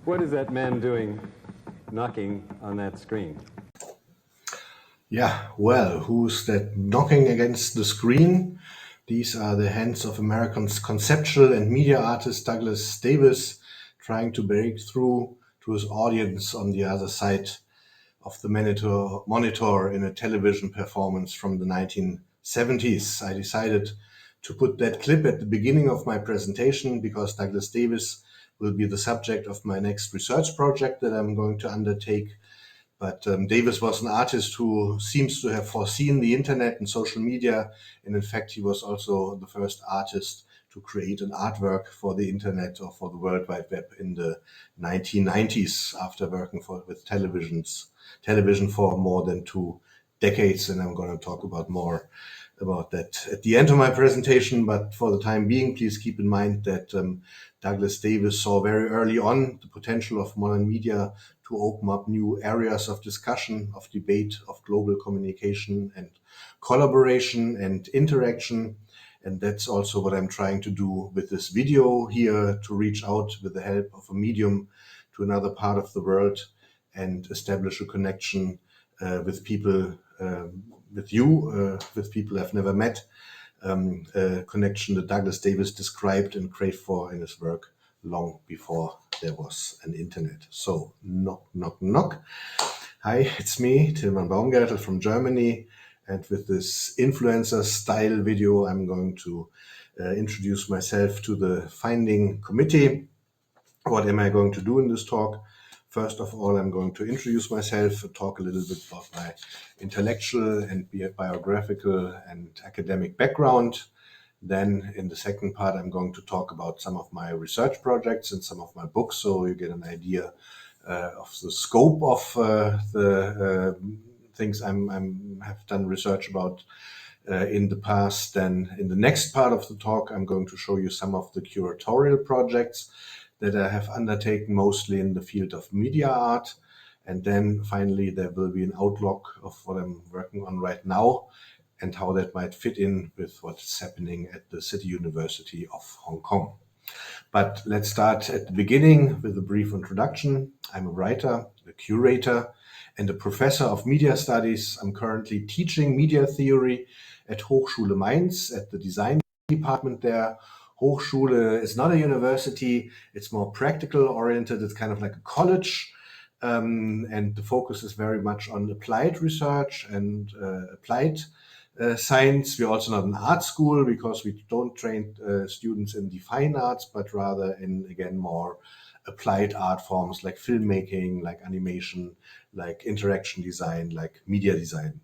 What is that man doing knocking on that screen? Yeah, well, who's that knocking against the screen? These are the hands of American conceptual and media artist Douglas Davis trying to break through to his audience on the other side of the monitor in a television performance from the 1970s. I decided to put that clip at the beginning of my presentation because Douglas Davis will be the subject of my next research project that I'm going to undertake. But Davis was an artist who seems to have foreseen the internet and social media. And in fact, he was also the first artist to create an artwork for the internet or for the World Wide Web in the 1990s after working with television for more than 2 decades. And I'm going to talk about more about that at the end of my presentation. But for the time being, please keep in mind that Douglas Davis saw very early on the potential of modern media to open up new areas of discussion, of debate, of global communication and collaboration and interaction. And that's also what I'm trying to do with this video here, to reach out with the help of a medium to another part of the world and establish a connection with people, with people I've never met, a connection that Douglas Davis described and craved for in his work long before there was an internet. So, knock, knock, knock. Hi, it's me, Tilman Baumgärtel from Germany. And with this influencer style video, I'm going to introduce myself to the finding committee. What am I going to do in this talk? First of all, I'm going to introduce myself, talk a little bit about my intellectual and biographical and academic background. Then in the second part, I'm going to talk about some of my research projects and some of my books, so you get an idea of the scope of the things have done research about in the past. Then in the next part of the talk, I'm going to show you some of the curatorial projects that I have undertaken, mostly in the field of media art. And then finally, there will be an outlook of what I'm working on right now and how that might fit in with what's happening at the City University of Hong Kong. But let's start at the beginning with a brief introduction. I'm a writer, a curator, and a professor of media studies. I'm currently teaching media theory at Hochschule Mainz at the design department there. Hochschule is not a university, it's more practical oriented, it's kind of like a college. And the focus is very much on applied research and applied science. We're also not an art school because we don't train students in the fine arts, but rather in, again, more applied art forms like filmmaking, like animation, like interaction design, like media design.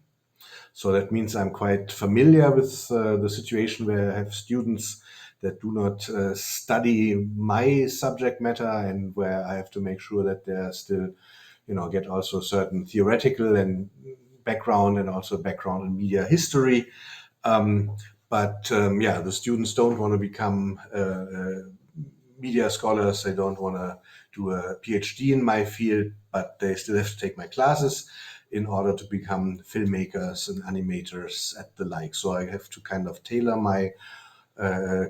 So that means I'm quite familiar with the situation where I have students that do not study my subject matter and where I have to make sure that they're still, get also certain theoretical and background and also background in media history. The students don't want to become media scholars. They don't want to do a PhD in my field, but they still have to take my classes in order to become filmmakers and animators at the like. So I have to kind of tailor my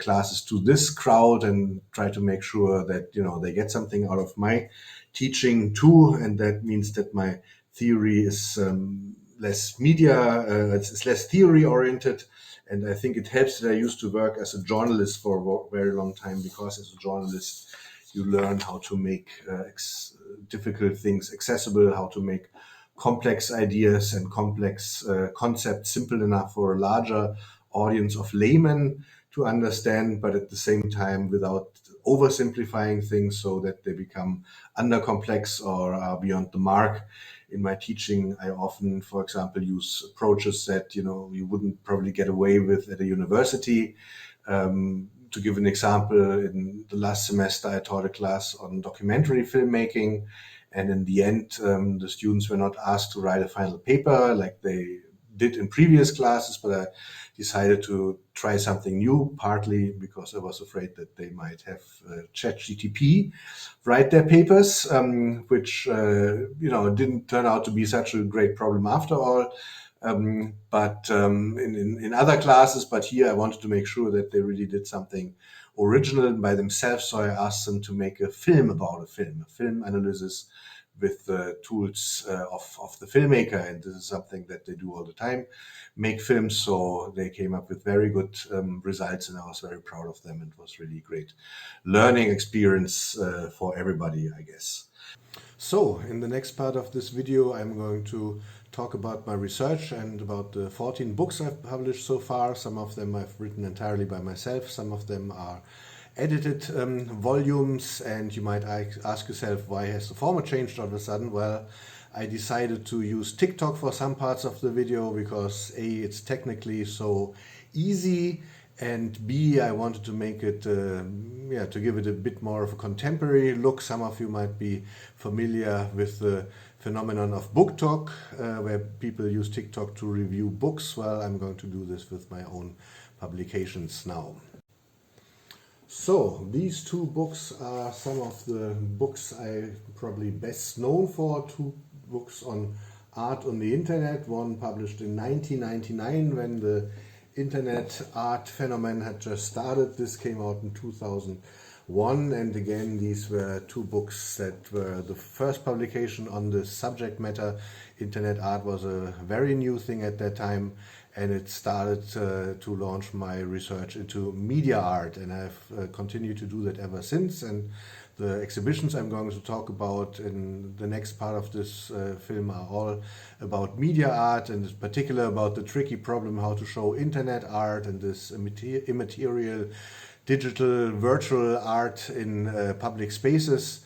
classes to this crowd and try to make sure that, they get something out of my teaching too. And that means that my theory is less it's less theory oriented. And I think it helps that I used to work as a journalist for a very long time, because as a journalist, you learn how to make difficult things accessible, how to make complex ideas and complex concepts simple enough for a larger audience of laymen to understand, but at the same time without oversimplifying things so that they become undercomplex or are beyond the mark. In my teaching, I often, for example, use approaches that you wouldn't probably get away with at a university. To give an example, in the last semester, I taught a class on documentary filmmaking, and in the end, the students were not asked to write a final paper like they did in previous classes, but I decided to try something new, partly because I was afraid that they might have ChatGPT write their papers, which didn't turn out to be such a great problem after all. In other classes, but here I wanted to make sure that they really did something original by themselves. So I asked them to make a film about a film analysis with the tools of the filmmaker. And this is something that they do all the time, make films. So they came up with very good results, and I was very proud of them. It was really great learning experience for everybody, I guess. So in the next part of this video, I'm going to talk about my research and about the 14 books I've published so far. Some of them I've written entirely by myself. Some of them are edited volumes, and you might ask yourself, why has the format changed all of a sudden? Well, I decided to use TikTok for some parts of the video because A, it's technically so easy, and B, I wanted to make it, to give it a bit more of a contemporary look. Some of you might be familiar with the phenomenon of BookTok, where people use TikTok to review books. Well, I'm going to do this with my own publications now. So these two books are some of the books I'm probably best known for. Two books on art on the internet, one published in 1999 when the internet art phenomenon had just started. This came out in 2001, and again these were two books that were the first publication on the subject matter. Internet art was a very new thing at that time, and it started to launch my research into media art, and I've continued to do that ever since. And the exhibitions I'm going to talk about in the next part of this film are all about media art, and in particular about the tricky problem how to show internet art and this immaterial digital virtual art in public spaces.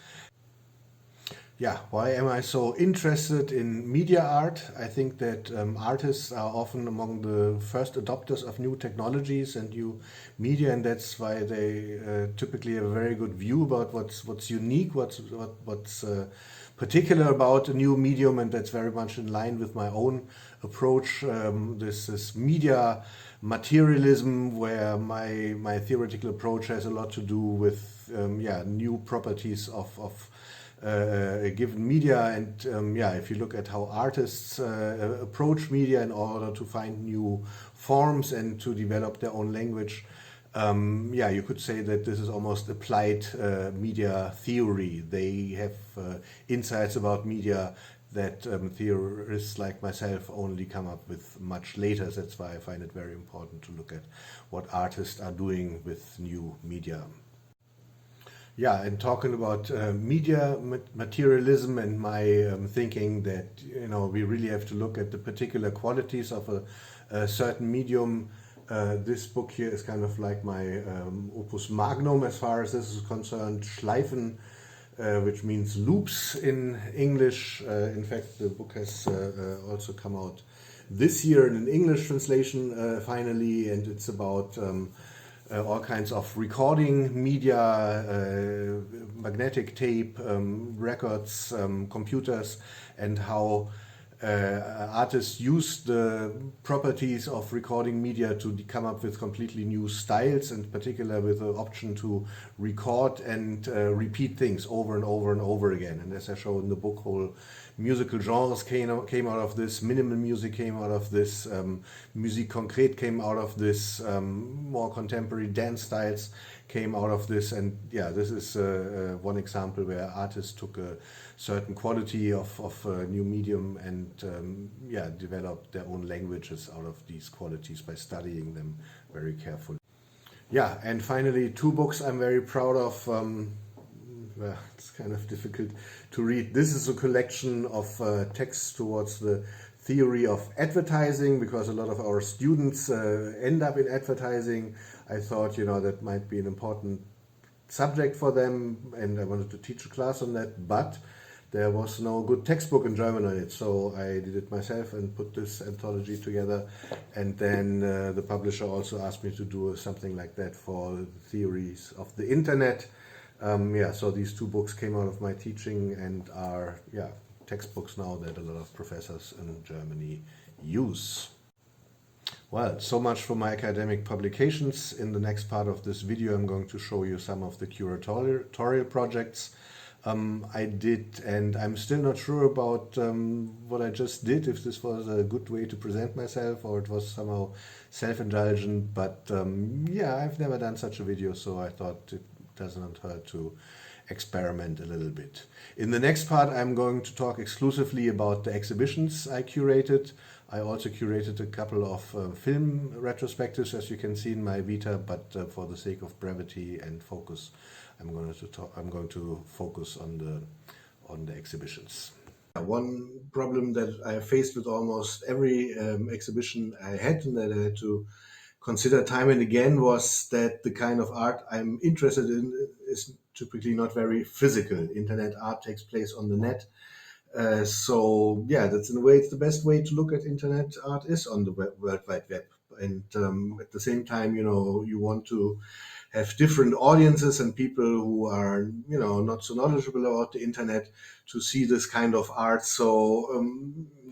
Yeah, why am I so interested in media art? I think that artists are often among the first adopters of new technologies and new media, and that's why they typically have a very good view about what's unique, what's particular about a new medium, and that's very much in line with my own approach. This is media materialism, where my theoretical approach has a lot to do with new properties of a given media, and if you look at how artists approach media in order to find new forms and to develop their own language, you could say that this is almost applied media theory. They have insights about media that theorists like myself only come up with much later. That's why I find it very important to look at what artists are doing with new media. Yeah, and talking about media materialism and my thinking that we really have to look at the particular qualities of a certain medium. This book here is kind of like my opus magnum as far as this is concerned. Schleifen, which means loops in English. In fact, the book has also come out this year in an English translation finally, and it's about all kinds of recording media, magnetic tape, records, computers, and how artists use the properties of recording media to come up with completely new styles, in particular with the option to record and repeat things over and over and over again. And as I show in the book, whole musical genres came out of this, minimal music came out of this, musique concrète came out of this, more contemporary dance styles came out of this. And yeah, this is one example where artists took a certain quality of a new medium and developed their own languages out of these qualities by studying them very carefully. Yeah, and finally, two books I'm very proud of. It's kind of difficult to read. This is a collection of texts towards the theory of advertising, because a lot of our students end up in advertising. I thought, that might be an important subject for them, and I wanted to teach a class on that, but there was no good textbook in German on it, so I did it myself and put this anthology together. And then the publisher also asked me to do something like that for the theories of the internet. So these two books came out of my teaching and are textbooks now that a lot of professors in Germany use. Well, so much for my academic publications. In the next part of this video, I'm going to show you some of the curatorial projects I did, and I'm still not sure about what I just did, if this was a good way to present myself or it was somehow self-indulgent. But yeah, I've never done such a video, so I thought it doesn't hurt to experiment a little bit. In the next part, I'm going to talk exclusively about the exhibitions I curated. I also curated a couple of film retrospectives, as you can see in my Vita, but for the sake of brevity and focus, I'm going to focus on the exhibitions. One problem that I faced with almost every exhibition I had and that I had to consider time and again was that the kind of art I'm interested in is typically not very physical. Internet art takes place on the net. So yeah, that's in a way it's the best way to look at internet art is on the World Wide Web. And at the same time, you want to have different audiences and people who are, not so knowledgeable about the internet to see this kind of art. So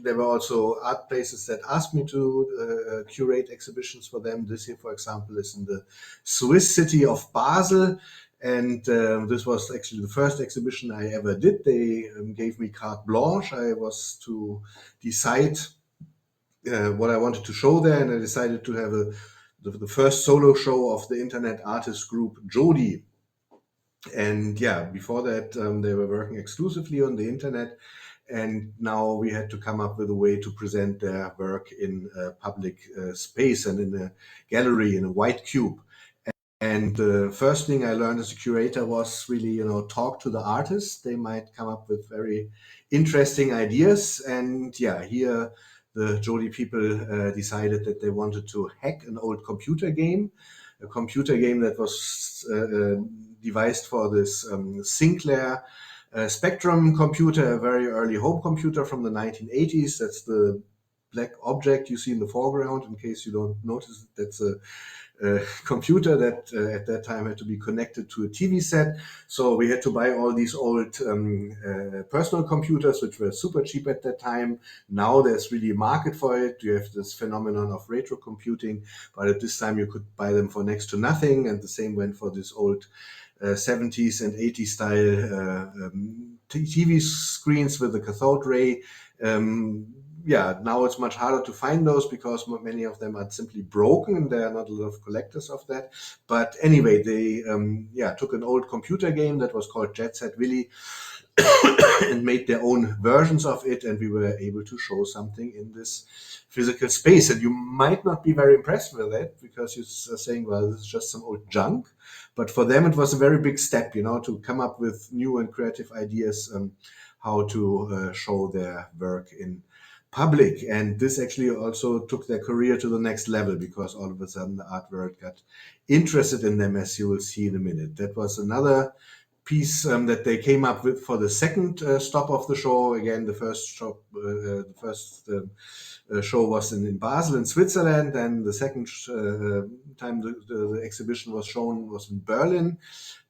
there were also art places that asked me to curate exhibitions for them. This here, for example, is in the Swiss city of Basel. And this was actually the first exhibition I ever did. They gave me carte blanche. I was to decide what I wanted to show there, and I decided to have the first solo show of the internet artist group Jodi. And yeah, before that, they were working exclusively on the internet. And now we had to come up with a way to present their work in a public space and in a gallery, in a white cube. And the first thing I learned as a curator was really, talk to the artists. They might come up with very interesting ideas. And yeah, here the Jodi people decided that they wanted to hack an old computer game, a computer game that was devised for this Sinclair Spectrum computer, a very early home computer from the 1980s. That's the black object you see in the foreground. In case you don't notice it, that's a computer that at that time had to be connected to a TV set. So we had to buy all these old personal computers, which were super cheap at that time. Now there's really a market for it. You have this phenomenon of retro computing, but at this time you could buy them for next to nothing. And the same went for this old 70s and 80s style TV screens with the cathode ray. Yeah, now it's much harder to find those because many of them are simply broken and there are not a lot of collectors of that. But anyway, they took an old computer game that was called Jet Set Willy and made their own versions of it, and we were able to show something in this physical space. And you might not be very impressed with that because you're saying, well, this is just some old junk. But for them, it was a very big step, to come up with new and creative ideas how to show their work in public. And this actually also took their career to the next level because all of a sudden the art world got interested in them, as you will see in a minute. That was another piece that they came up with for the second stop of the show. Again, the first show was in Basel in Switzerland, and the second time the exhibition was shown was in Berlin.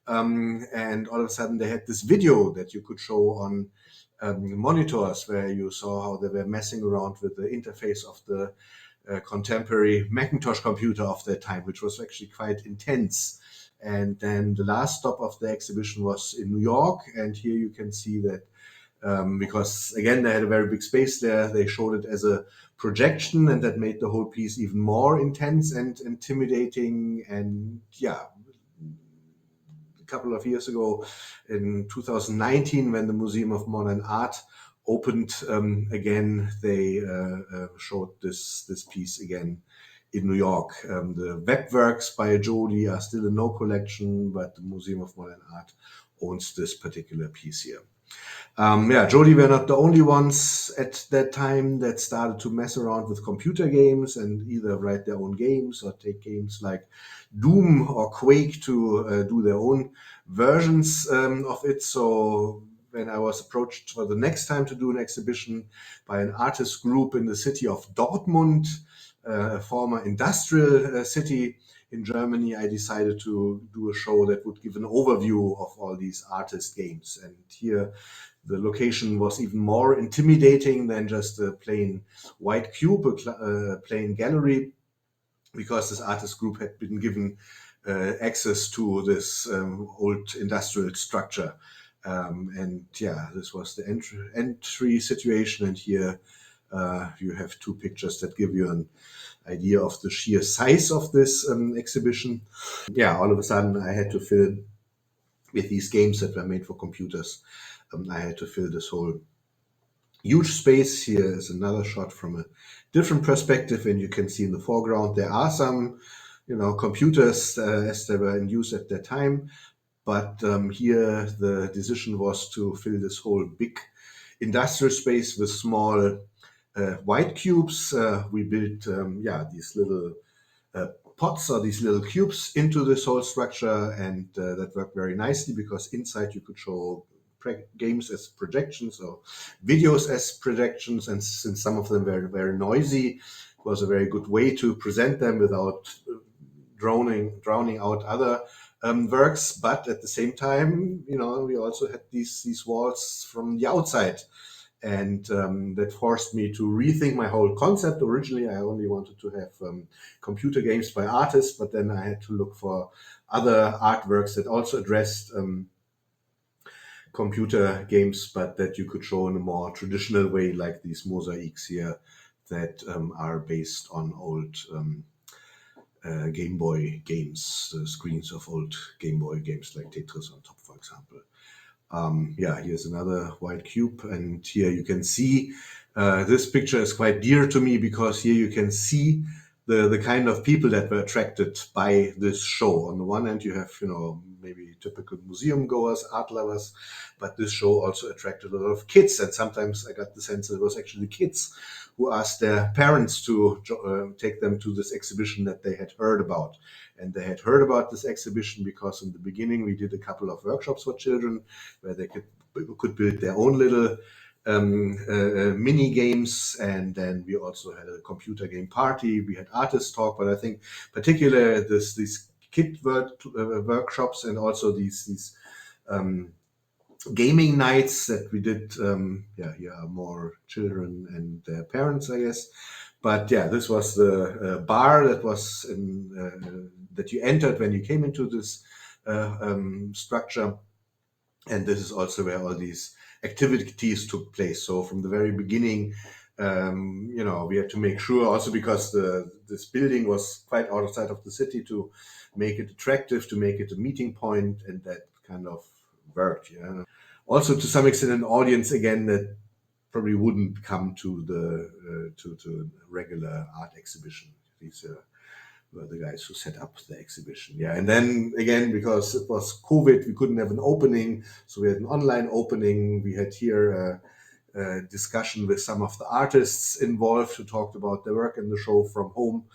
And all of a sudden they had this video that you could show on monitors where you saw how they were messing around with the interface of the contemporary Macintosh computer of that time, which was actually quite intense. And then the last stop of the exhibition was in New York. And here you can see that because, again, they had a very big space there, they showed it as a projection, and that made the whole piece even more intense and intimidating. And yeah, a couple of years ago in 2019, when the Museum of Modern Art opened again, they showed this piece again in New York. The web works by Jodi are still in no collection, but the Museum of Modern Art owns this particular piece here. Jodi were not the only ones at that time that started to mess around with computer games and either write their own games or take games like Doom or Quake to do their own versions of it. So when I was approached for the next time to do an exhibition by an artist group in the city of Dortmund, a former industrial city in Germany, I decided to do a show that would give an overview of all these artist games. And here the location was even more intimidating than just a plain white cube, a plain gallery, because this artist group had been given access to this old industrial structure. And yeah, this was the entry situation. And here you have two pictures that give you an idea of the sheer size of this exhibition. Yeah, all of a sudden I had to fill with these games that were made for computers. I had to fill this whole huge space. Here is another shot from a different perspective, and you can see in the foreground there are some, computers as they were in use at that time. But here the decision was to fill this whole big industrial space with small white cubes. We built, these little pots or these little cubes into this whole structure, and that worked very nicely because inside you could show games as projections or videos as projections, and since some of them were very noisy, it was a very good way to present them without drowning out other works. But at the same time, we also had these walls from the outside, and that forced me to rethink my whole concept. Originally, I only wanted to have computer games by artists, but then I had to look for other artworks that also addressed computer games, but that you could show in a more traditional way, like these mosaics here that are based on old Game Boy games, the screens of old Game Boy games like Tetris on top, for example. Here's another white cube, and here you can see this picture is quite dear to me because here you can see the kind of people that were attracted by this show. On the one hand, you have maybe typical museum goers, art lovers, but this show also attracted a lot of kids, and sometimes I got the sense that it was actually kids who asked their parents to take them to this exhibition that they had heard about. And they had heard about this exhibition because in the beginning we did a couple of workshops for children where they could build their own little mini games, and then we also had a computer game party. We had artist talk, but I think particularly these kid workshops and also these gaming nights that we did. Here are more children and their parents, I guess. But yeah, this was the bar that was that you entered when you came into this structure, and this is also where all these activities took place. So from the very beginning, we had to make sure, also because this building was quite outside of the city, to make it attractive, to make it a meeting point, and that kind of worked. Also, to some extent, an audience again that probably wouldn't come to the to regular art exhibition. These were the guys who set up the exhibition. Yeah, and then again, because it was COVID, we couldn't have an opening, so we had an online opening. We had here a discussion with some of the artists involved who talked about their work in the show from home.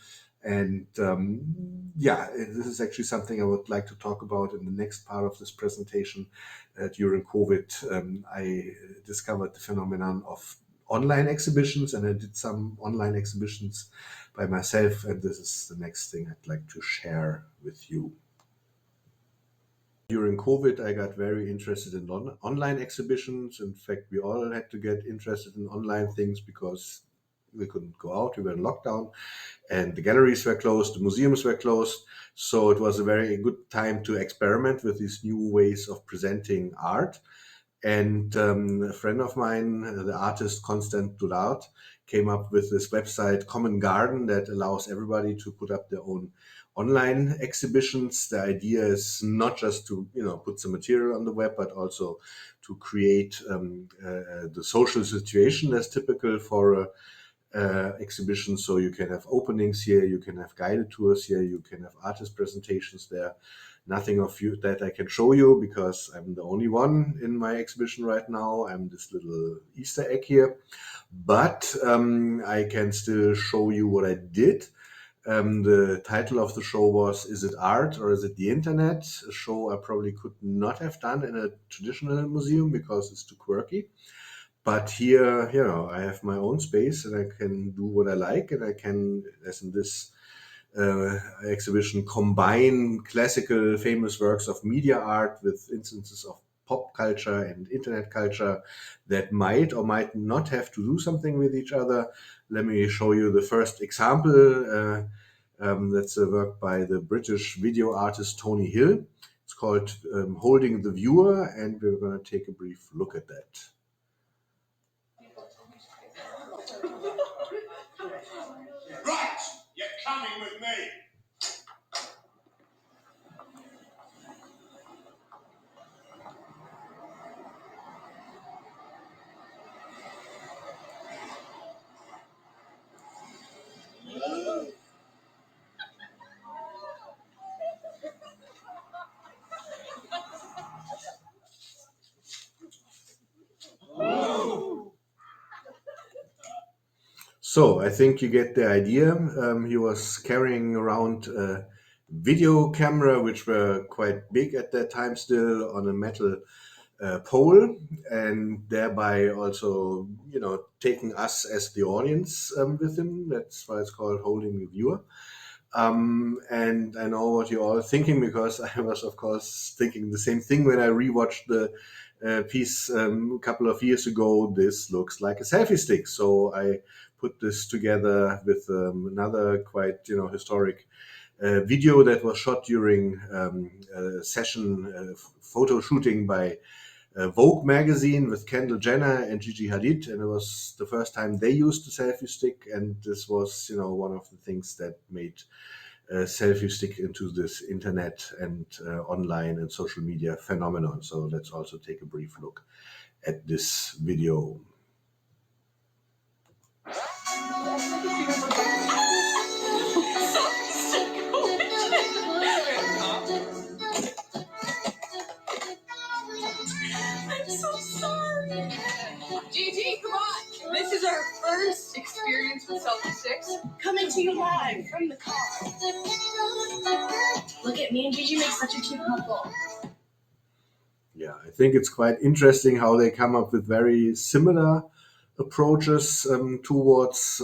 And this is actually something I would like to talk about in the next part of this presentation. During COVID, I discovered the phenomenon of online exhibitions, and I did some online exhibitions by myself, and this is the next thing I'd like to share with you. During COVID, I got very interested in online exhibitions. In fact, we all had to get interested in online things because we couldn't go out, we were in lockdown, and the galleries were closed, the museums were closed. So it was a very good time to experiment with these new ways of presenting art. And a friend of mine, the artist Constant Doulard, came up with this website, Common Garden, that allows everybody to put up their own online exhibitions. The idea is not just to put some material on the web, but also to create the social situation that's typical for exhibition. So you can have openings here, you can have guided tours here, you can have artist presentations there. Nothing of that I can show you because I'm the only one in my exhibition right now. I'm this little Easter egg here, but I can still show you what I did. The title of the show was "Is it art or is it the internet?" A show I probably could not have done in a traditional museum because it's too quirky. But here, I have my own space and I can do what I like, and I can, as in this exhibition, combine classical famous works of media art with instances of pop culture and internet culture that might or might not have to do something with each other. Let me show you the first example. That's a work by the British video artist Tony Hill. It's called Holding the Viewer, and we're going to take a brief look at that. Right, you're coming with me. So I think you get the idea. He was carrying around a video camera, which were quite big at that time still, on a metal pole, and thereby also, taking us as the audience with him. That's why it's called Holding the Viewer. And I know what you're all thinking, because I was, of course, thinking the same thing when I rewatched the piece a couple of years ago. This looks like a selfie stick. So I put this together with another quite, historic video that was shot during a session, photo shooting by Vogue magazine with Kendall Jenner and Gigi Hadid, and it was the first time they used the selfie stick, and this was, one of the things that made selfie stick into this internet and online and social media phenomenon. So let's also take a brief look at this video. I'm so sorry. Gigi, come on. This is our first experience with selfie sticks. Coming to you live from the car. Look at me and Gigi make such a cute couple. Yeah, I think it's quite interesting how they come up with very similar approaches towards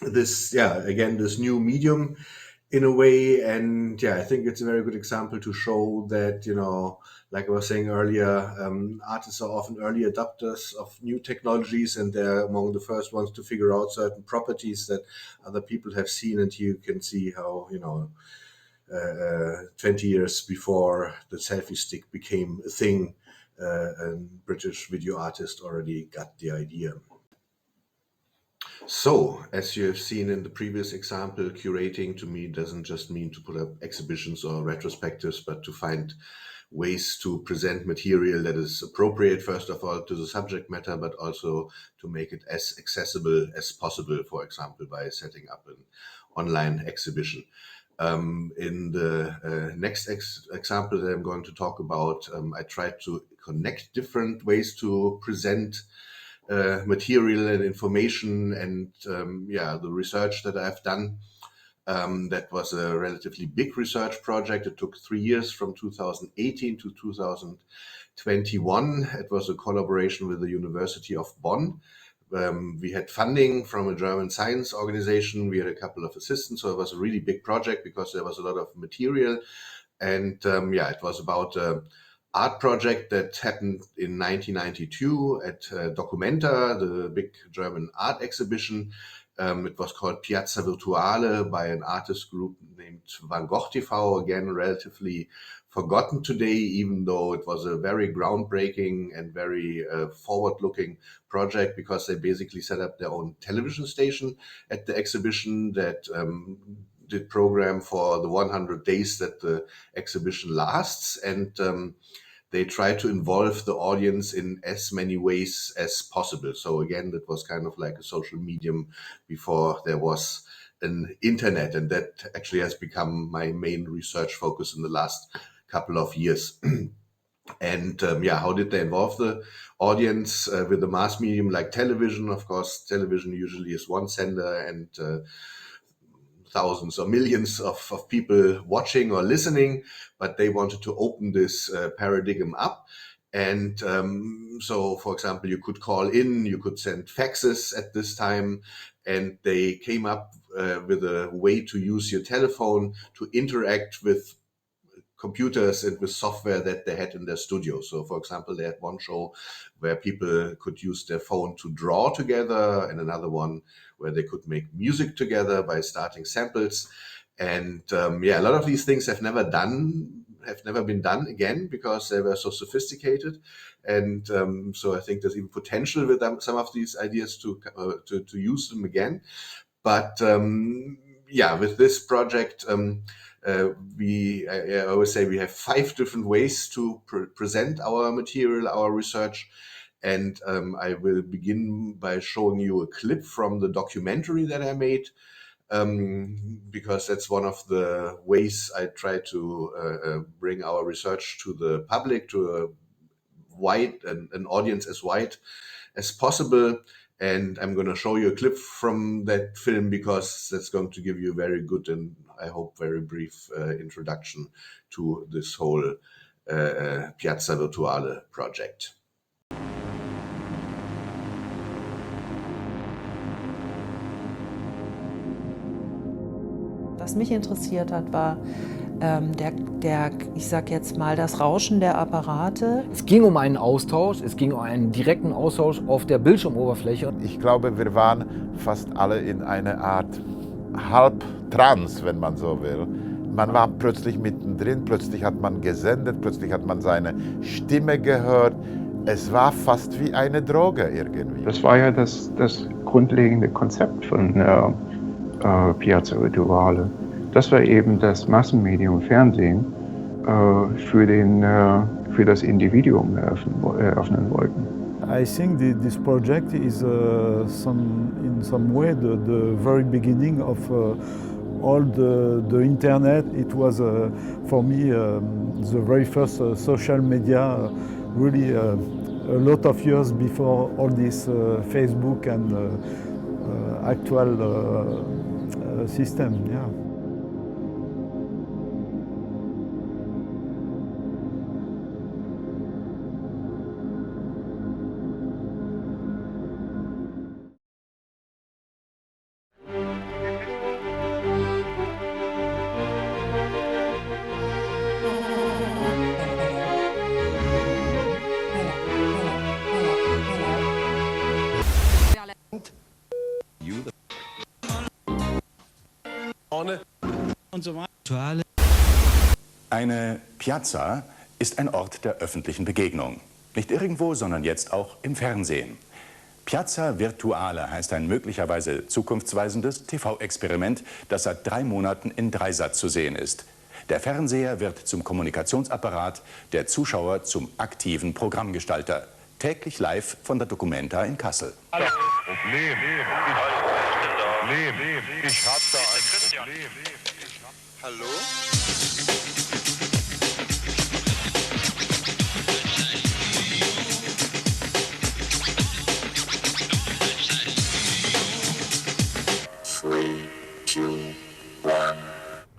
this, again, this new medium in a way. And I think it's a very good example to show that, like I was saying earlier, artists are often early adopters of new technologies, and they're among the first ones to figure out certain properties that other people have seen. And you can see how, 20 years before the selfie stick became a thing, a British video artist already got the idea. So, as you have seen in the previous example, curating to me doesn't just mean to put up exhibitions or retrospectives, but to find ways to present material that is appropriate, first of all, to the subject matter, but also to make it as accessible as possible, for example, by setting up an online exhibition. In the next example that I'm going to talk about, I tried to connect different ways to present material and information, and the research that I've done. That was a relatively big research project. It took 3 years, from 2018 to 2021. It was a collaboration with the University of Bonn. We had funding from a German science organization. We had a couple of assistants, so it was a really big project because there was a lot of material. And it was about art project that happened in 1992 at Documenta, the big German art exhibition. It was called Piazza Virtuale by an artist group named Van Gogh TV, again, relatively forgotten today, even though it was a very groundbreaking and very forward-looking project, because they basically set up their own television station at the exhibition that did program for the 100 days that the exhibition lasts. And they try to involve the audience in as many ways as possible. So again, that was kind of like a social medium before there was an internet, and that actually has become my main research focus in the last couple of years. And how did they involve the audience with a mass medium like television? Of course, television usually is one sender and thousands or millions of people watching or listening, but they wanted to open this paradigm up. And so, for example, you could call in, you could send faxes at this time, and they came up with a way to use your telephone to interact with computers and with software that they had in their studio. So, for example, they had one show where people could use their phone to draw together, and another one where they could make music together by starting samples. And a lot of these things have have never been done again because they were so sophisticated. And so I think there's even potential with some of these ideas to use them again. But with this project, I always say we have 5 different ways to present our material, our research. And I will begin by showing you a clip from the documentary that I made, because that's one of the ways I try to bring our research to the public, to an audience as wide as possible. And I'm going to show you a clip from that film because that's going to give you a very good and I hope very brief introduction to this whole Piazza Virtuale project. Was mich interessiert hat, war ich sag jetzt mal, das Rauschen der Apparate. Es ging um einen Austausch, es ging um einen direkten Austausch auf der Bildschirmoberfläche. Ich glaube, wir waren fast alle in einer Art Halbtrance, wenn man so will. Man war plötzlich mittendrin, plötzlich hat man gesendet, plötzlich hat man seine Stimme gehört. Es war fast wie eine Droge irgendwie. Das war ja das grundlegende Konzept von Piazza Virtuale. Das war eben das Massenmedium Fernsehen für das Individuum eröffnen wollten. I think this project is in some way the very beginning of all the internet. It was for me the very first social media, really a lot of years before all this Facebook and actual system. Yeah. Eine Piazza ist ein Ort der öffentlichen Begegnung. Nicht irgendwo, sondern jetzt auch im Fernsehen. Piazza Virtuale heißt ein möglicherweise zukunftsweisendes TV-Experiment, das seit 3 Monaten in Dreisat zu sehen ist. Der Fernseher wird zum Kommunikationsapparat, der Zuschauer zum aktiven Programmgestalter. Täglich live von der Documenta in Kassel. Hallo. Ich hab da ein Problem. Hallo?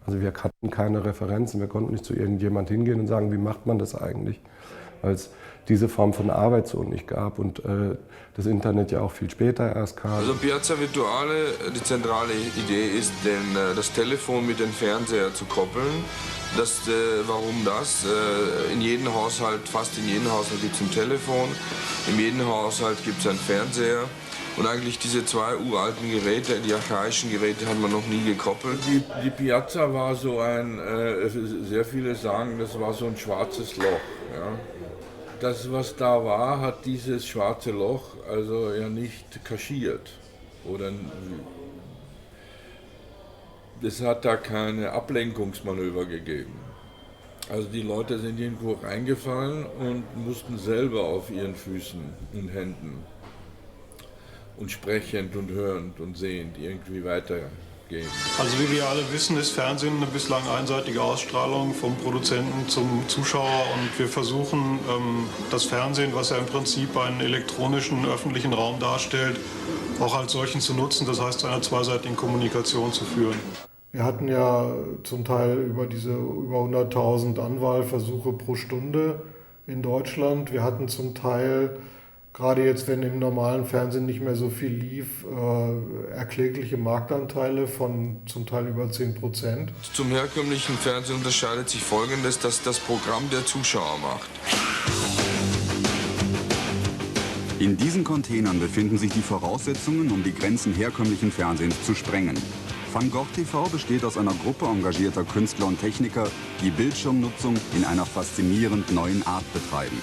Also wir hatten keine Referenzen, wir konnten nicht zu irgendjemand hingehen und sagen, wie macht man das eigentlich, weil es diese Form von Arbeit so nicht gab und das Internet ja auch viel später erst kam. Also Piazza Virtuale, die zentrale Idee ist, das Telefon mit dem Fernseher zu koppeln. Warum das? In jedem Haushalt, fast in jedem Haushalt gibt es ein Telefon, in jedem Haushalt gibt es einen Fernseher. Und eigentlich diese 2 uralten Geräte, die archaischen Geräte, hat man noch nie gekoppelt. Die Piazza war so sehr viele sagen, das war so ein schwarzes Loch. Ja. Das, was da war, hat dieses schwarze Loch also ja nicht kaschiert. Es hat da keine Ablenkungsmanöver gegeben. Also die Leute sind irgendwo reingefallen und mussten selber auf ihren Füßen und Händen und sprechend und hörend und sehend irgendwie weitergehen. Also wie wir alle wissen, ist Fernsehen eine bislang einseitige Ausstrahlung vom Produzenten zum Zuschauer und wir versuchen das Fernsehen, was ja im Prinzip einen elektronischen öffentlichen Raum darstellt, auch als solchen zu nutzen, das heißt zu einer zweiseitigen Kommunikation zu führen. Wir hatten ja zum Teil über 100.000 Anwahlversuche pro Stunde in Deutschland. Wir hatten zum Teil, gerade jetzt, wenn im normalen Fernsehen nicht mehr so viel lief, erklägliche Marktanteile von zum Teil über 10%. Zum herkömmlichen Fernsehen unterscheidet sich Folgendes, dass das Programm der Zuschauer macht. In diesen Containern befinden sich die Voraussetzungen, um die Grenzen herkömmlichen Fernsehens zu sprengen. Van Gogh TV besteht aus einer Gruppe engagierter Künstler und Techniker, die Bildschirmnutzung in einer faszinierend neuen Art betreiben.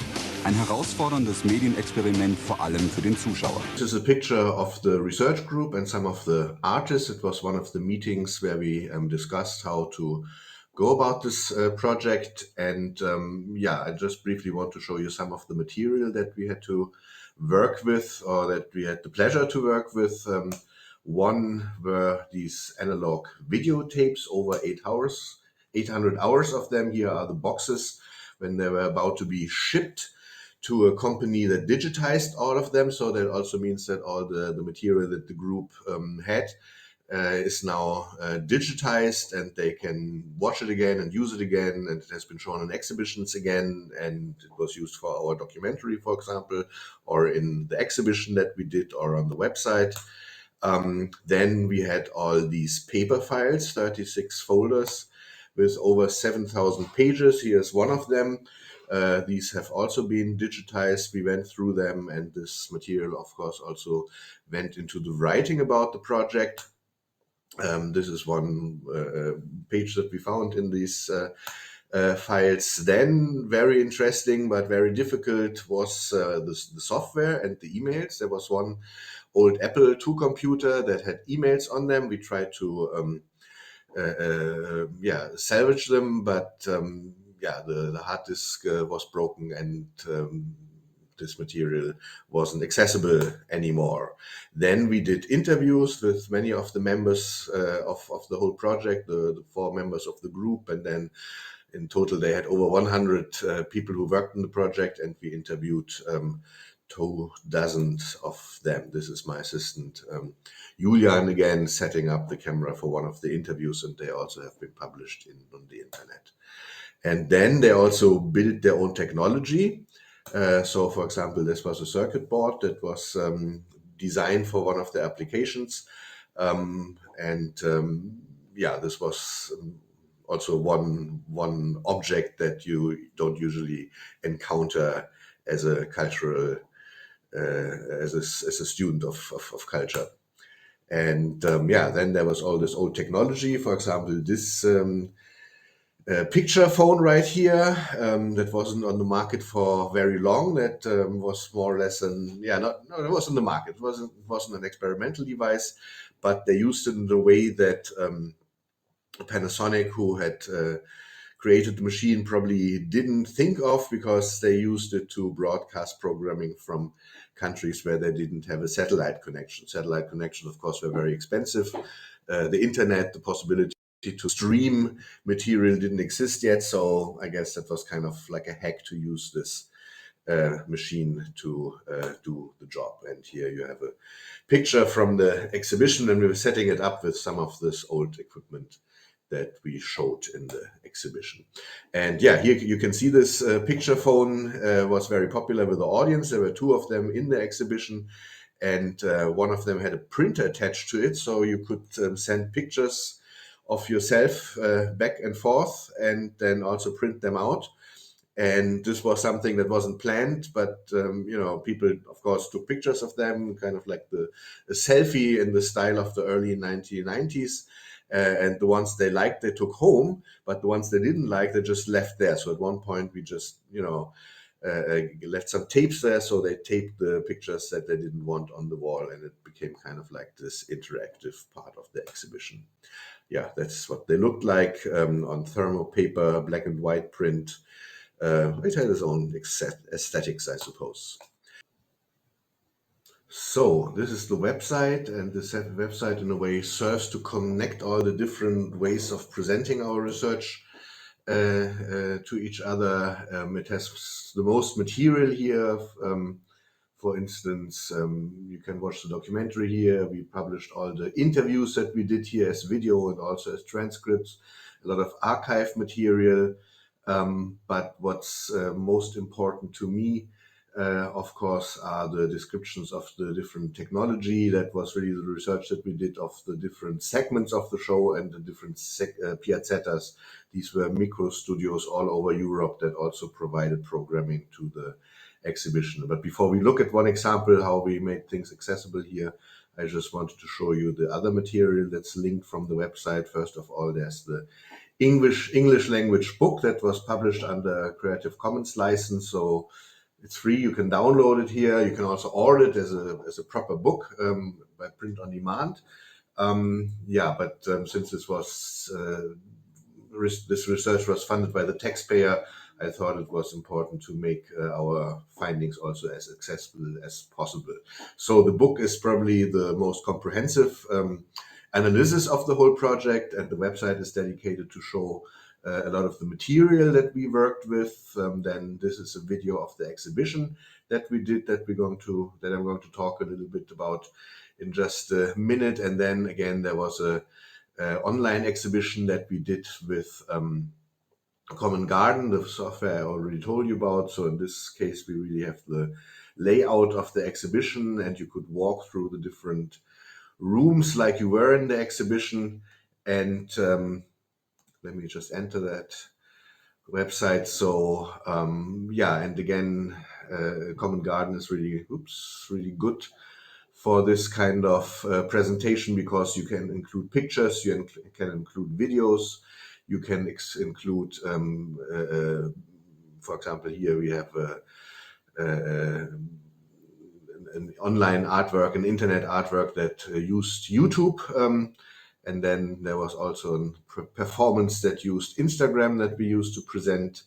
Ein herausforderndes Medienexperiment vor allem für den Zuschauer. This is a picture of the research group and some of the artists. It was one of the meetings where we discussed how to go about this project. And yeah, I just briefly want to show you some of the material that we had to work with, or that we had the pleasure to work with. One were these analog videotapes, over 800 hours of them. Here are the boxes when they were about to be shipped to a company that digitized all of them. So that also means that all the material that the group had is now digitized, and they can watch it again and use it again, and it has been shown in exhibitions again, and it was used for our documentary, for example, or in the exhibition that we did, or on the website. Then we had all these paper files, 36 folders with over 7,000 pages. Here's one of them. These have also been digitized. We went through them, and this material, of course, also went into the writing about the project. This is one page that we found in these files. Then, very interesting but very difficult was the software and the emails. There was one old Apple II computer that had emails on them. We tried to salvage them, but the hard disk was broken, and this material wasn't accessible anymore. Then we did interviews with many of the members of the whole project, the 4 members of the group, and then in total they had over 100 people who worked on the project, and we interviewed 24 of them. This is my assistant Julian again setting up the camera for one of the interviews, and they also have been published on the internet. And then they also built their own technology. So, for example, this was a circuit board that was designed for one of the applications. This was also one object that you don't usually encounter as a cultural, as a student of culture. And then there was all this old technology. For example, this picture phone right here that wasn't on the market for very long. That was more or less it was on the market. It wasn't an experimental device, but they used it in the way that Panasonic, who had created the machine, probably didn't think of, because they used it to broadcast programming from countries where they didn't have a satellite connection. Satellite connections, of course, were very expensive. The internet, the possibility to stream material didn't exist yet, so I guess that was kind of like a hack to use this machine to do the job. And here you have a picture from the exhibition, and we were setting it up with some of this old equipment that we showed in the exhibition. And yeah, here you can see this picture phone was very popular with the audience. There were 2 of them in the exhibition, and one of them had a printer attached to it, so you could send pictures of yourself back and forth, and then also print them out. And this was something that wasn't planned, but people, of course, took pictures of them, kind of like a selfie in the style of the early 1990s. And the ones they liked, they took home, but the ones they didn't like, they just left there. So at one point, we just, left some tapes there, so they taped the pictures that they didn't want on the wall, and it became kind of like this interactive part of the exhibition. Yeah, that's what they looked like on thermal paper, black and white print. It had its own aesthetics, I suppose. So this is the website, and this website in a way serves to connect all the different ways of presenting our research to each other. It has the most material here. For instance, you can watch the documentary here. We published all the interviews that we did here as video and also as transcripts, a lot of archive material. But what's most important to me, of course, are the descriptions of the different technology. That was really the research that we did of the different segments of the show and the different piazzettas. These were micro studios all over Europe that also provided programming to the exhibition. But before we look at one example, how we made things accessible here, I just wanted to show you the other material that's linked from the website. First of all, there's the English language book that was published under Creative Commons license. So it's free. You can download it here. You can also order it as a proper book by print on demand. Since this was this research was funded by the taxpayer, I thought it was important to make our findings also as accessible as possible. So the book is probably the most comprehensive analysis of the whole project, and the website is dedicated to show a lot of the material that we worked with. Then this is a video of the exhibition that we did that I'm going to talk a little bit about in just a minute. And then again, there was a online exhibition that we did with Common Garden, the software I already told you about. So in this case, we really have the layout of the exhibition, and you could walk through the different rooms like you were in the exhibition. And let me just enter that website. So and again, Common Garden is really good for this kind of presentation, because you can include pictures, you can include videos, you can include, for example, here we have an online artwork, an internet artwork that used YouTube. And then there was also a performance that used Instagram that we used to present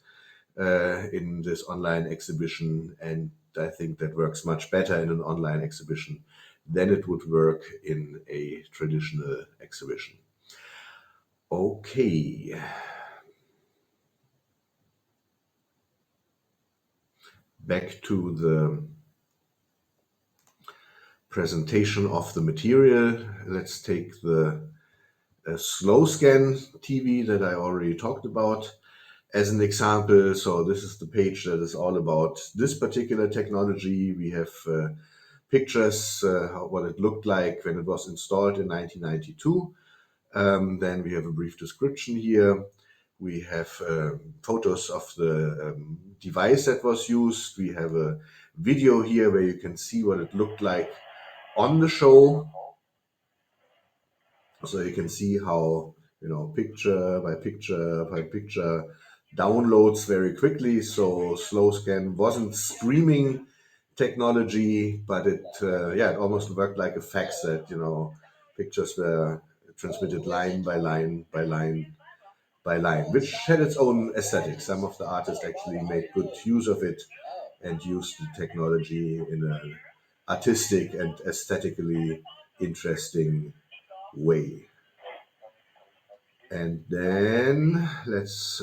in this online exhibition. And I think that works much better in an online exhibition than it would work in a traditional exhibition. Okay. Back to the presentation of the material. Let's take the slow scan TV that I already talked about as an example. So this is the page that is all about this particular technology. We have pictures, what it looked like when it was installed in 1992. Then we have a brief description here. We have photos of the device that was used. We have a video here where you can see what it looked like on the show. So you can see how, picture by picture by picture downloads very quickly. So slow scan wasn't streaming technology, but it almost worked like a fax that, pictures were transmitted line by line by line by line, which had its own aesthetics. Some of the artists actually made good use of it and used the technology in an artistic and aesthetically interesting way. And then let's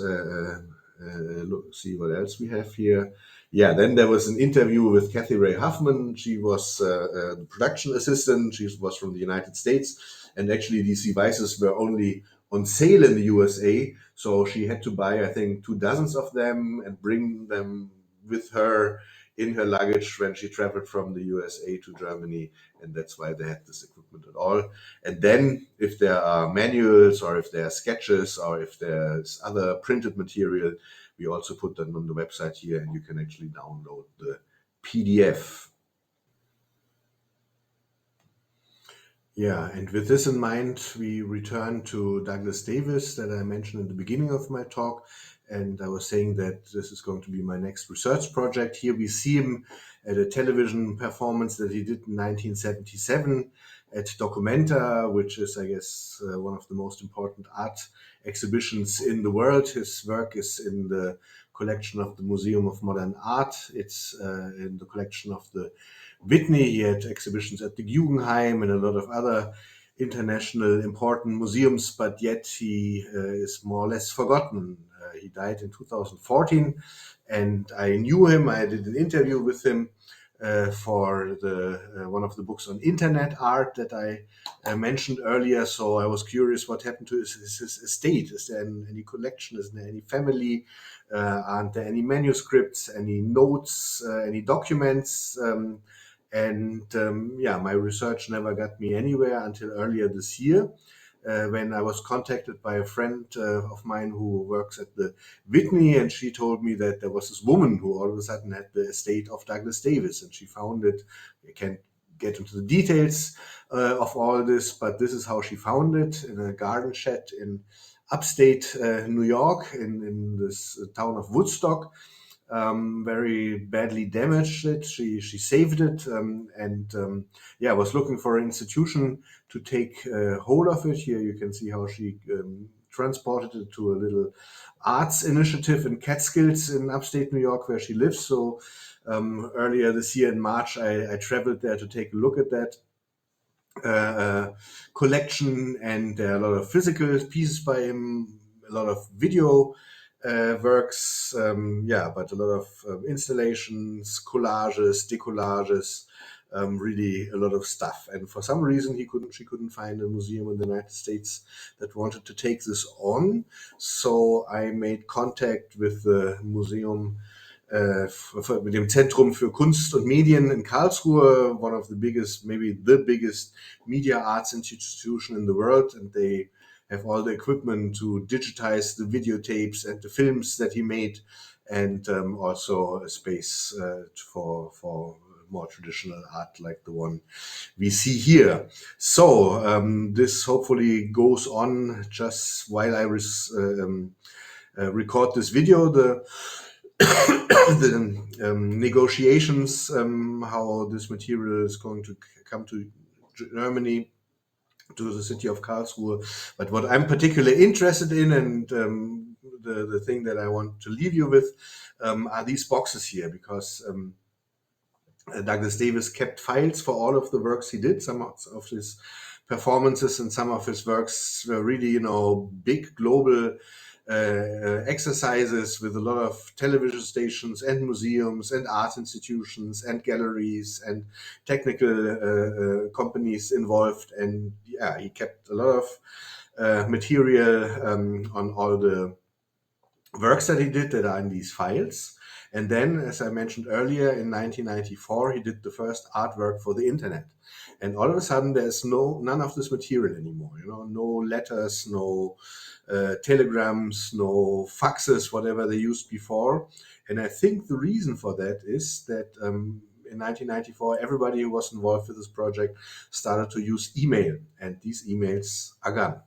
see what else we have here. Yeah, then there was an interview with Kathy Ray Huffman. She was the production assistant. She was from the United States. And actually, these devices were only on sale in the USA. So she had to buy, I think, 24 of them and bring them with her in her luggage when she traveled from the USA to Germany. And that's why they had this equipment at all. And then if there are manuals or if there are sketches or if there's other printed material, we also put them on the website here, and you can actually download the PDF. Yeah, and with this in mind, we return to Douglas Davis that I mentioned in the beginning of my talk. And I was saying that this is going to be my next research project. Here we see him at a television performance that he did in 1977 at Documenta, which is, I guess, one of the most important art exhibitions in the world. His work is in the collection of the Museum of Modern Art. It's in the collection of the Whitney. He had exhibitions at the Guggenheim and a lot of other international important museums, but yet he is more or less forgotten. He died in 2014, and I knew him. I did an interview with him for the one of the books on internet art that I mentioned earlier. So I was curious what happened to his estate. Is there any collection? Is there any family? Aren't there any manuscripts, any notes, any documents? My research never got me anywhere until earlier this year, when I was contacted by a friend of mine who works at the Whitney, and she told me that there was this woman who all of a sudden had the estate of Douglas Davis, and she found it. I can't get into the details of all this, but this is how she found it in a garden shed in upstate New York, in this town of Woodstock. Very badly damaged it. She saved it and was looking for an institution to take hold of it. Here you can see how she transported it to a little arts initiative in Catskills in upstate New York where she lives. So earlier this year in March, I traveled there to take a look at that collection, and there are a lot of physical pieces by him, a lot of video works, but a lot of installations, collages, decollages, really a lot of stuff. And for some reason, she couldn't find a museum in the United States that wanted to take this on. So I made contact with the museum, mit dem Zentrum für Kunst und Medien in Karlsruhe, one of the biggest, maybe the biggest media arts institution in the world, and they have all the equipment to digitize the videotapes and the films that he made, and also a space for more traditional art like the one we see here. So this hopefully goes on just while I record this video. The negotiations, how this material is going to come to Germany, to the city of Karlsruhe. But what I'm particularly interested in, and the thing that I want to leave you with, are these boxes here, because Douglas Davis kept files for all of the works he did. Some of his performances and some of his works were really, big global exercises with a lot of television stations and museums and art institutions and galleries and technical companies involved. And he kept a lot of material on all the works that he did that are in these files. And then, as I mentioned earlier, in 1994, he did the first artwork for the internet. And all of a sudden, there's none of this material anymore. No letters, no telegrams, no faxes, whatever they used before. And I think the reason for that is that in 1994, everybody who was involved with this project started to use email, and these emails are gone.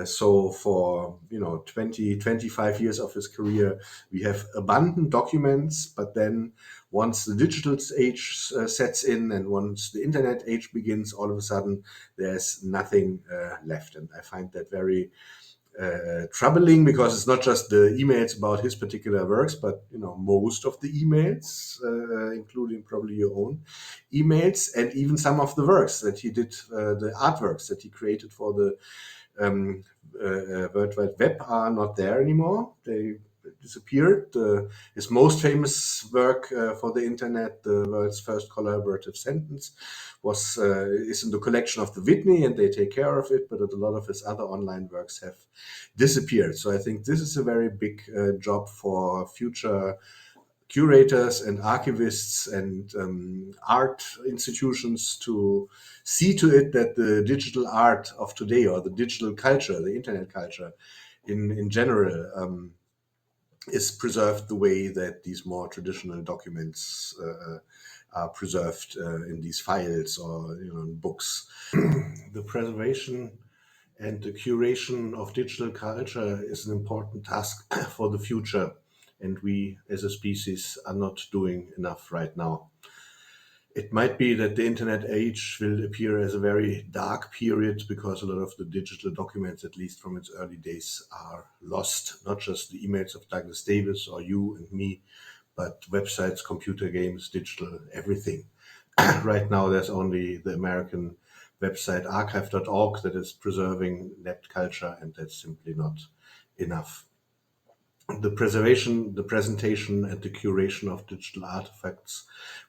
So for 20, 25 years of his career, we have abundant documents, but then once the digital age sets in and once the internet age begins, all of a sudden there's nothing left. And I find that very troubling, because it's not just the emails about his particular works, but most of the emails, including probably your own emails, and even some of the works that he did, the artworks that he created for the World Wide Web, are not there anymore. They disappeared. His most famous work for the internet, the world's first collaborative sentence, is in the collection of the Whitney, and they take care of it, but a lot of his other online works have disappeared. So I think this is a very big job for future curators and archivists and art institutions to see to it that the digital art of today, or the digital culture, the internet culture in general, is preserved the way that these more traditional documents are preserved in these files or in books. The preservation and the curation of digital culture is an important task for the future, and we as a species are not doing enough right now. It might be that the internet age will appear as a very dark period, because a lot of the digital documents, at least from its early days, are lost. Not just the emails of Douglas Davis or you and me, but websites, computer games, digital, everything. Right now, there's only the American website archive.org that is preserving net culture, and that's simply not enough. The preservation, the presentation, and the curation of digital artifacts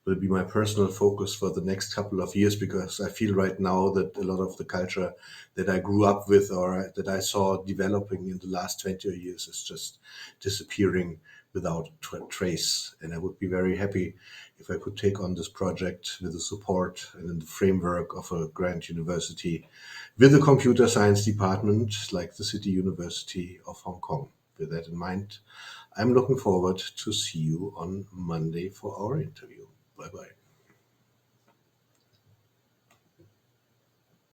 will be my personal focus for the next couple of years, because I feel right now that a lot of the culture that I grew up with, or that I saw developing in the last 20 years, is just disappearing without trace. And I would be very happy if I could take on this project with the support and in the framework of a grand university with a computer science department like the City University of Hong Kong. With that in mind, I'm looking forward to see you on Monday for our interview. Bye-bye.